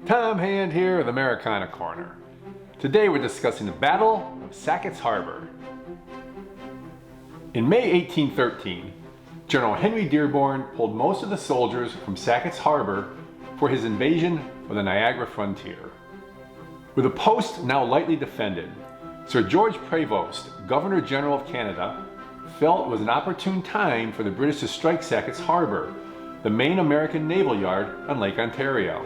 Tom Hand here with Americana Corner. Today we're discussing the Battle of Sackett's Harbor. In May 1813, General Henry Dearborn pulled most of the soldiers from Sackett's Harbor for his invasion of the Niagara frontier. With the post now lightly defended, Sir George Prevost, Governor General of Canada, felt it was an opportune time for the British to strike Sackett's Harbor, the main American naval yard on Lake Ontario.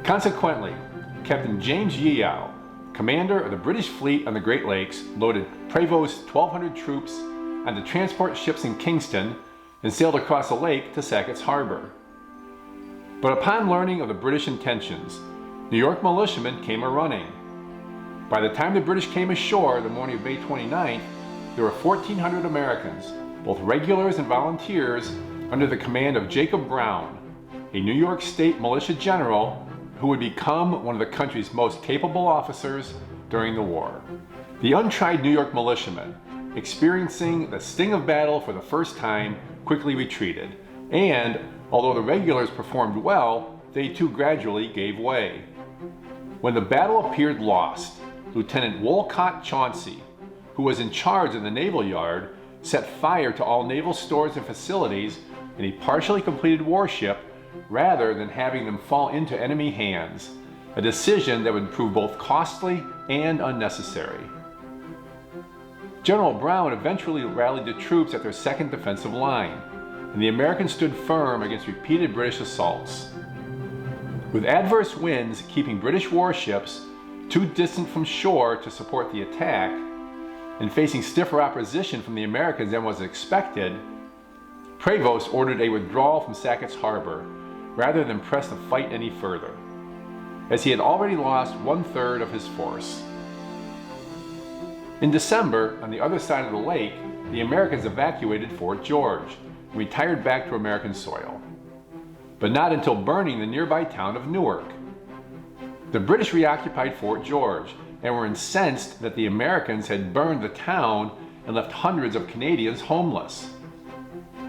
Consequently, Captain James Yeow, commander of the British fleet on the Great Lakes, loaded Prevost's 1,200 troops onto transport ships in Kingston and sailed across the lake to Sackett's Harbor. But upon learning of the British intentions, New York militiamen came a-running. By the time the British came ashore the morning of May 29th, there were 1,400 Americans, both regulars and volunteers, under the command of Jacob Brown, a New York State militia general who would become one of the country's most capable officers during the war. The untried New York militiamen, experiencing the sting of battle for the first time, quickly retreated, and although the regulars performed well, they too gradually gave way. When the battle appeared lost, Lieutenant Wolcott Chauncey, who was in charge of the naval yard, set fire to all naval stores and facilities in a partially completed warship rather than having them fall into enemy hands, a decision that would prove both costly and unnecessary. General Brown eventually rallied the troops at their second defensive line, and the Americans stood firm against repeated British assaults. With adverse winds keeping British warships too distant from shore to support the attack, and facing stiffer opposition from the Americans than was expected, Prevost ordered a withdrawal from Sackett's Harbor rather than press the fight any further, as he had already lost 1/3 of his force. In December, on the other side of the lake, the Americans evacuated Fort George and retired back to American soil, but not until burning the nearby town of Newark. The British reoccupied Fort George and were incensed that the Americans had burned the town and left hundreds of Canadians homeless.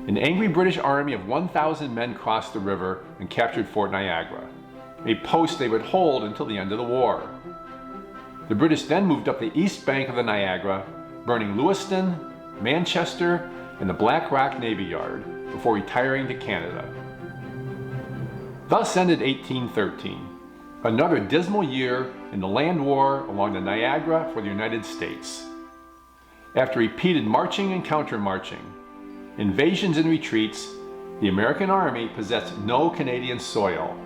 An angry British army of 1,000 men crossed the river and captured Fort Niagara, a post they would hold until the end of the war. The British then moved up the east bank of the Niagara, burning Lewiston, Manchester, and the Black Rock Navy Yard before retiring to Canada. Thus ended 1813, another dismal year in the land war along the Niagara for the United States. After repeated marching and counter-marching, invasions and retreats, the American Army possessed no Canadian soil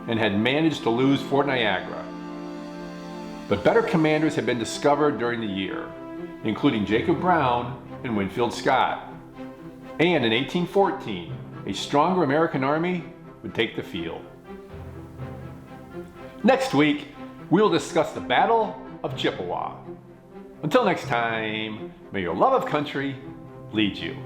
and had managed to lose Fort Niagara. But better commanders had been discovered during the year, including Jacob Brown and Winfield Scott. And in 1814, a stronger American Army would take the field. Next week, we'll discuss the Battle of Chippewa. Until next time, may your love of country lead you.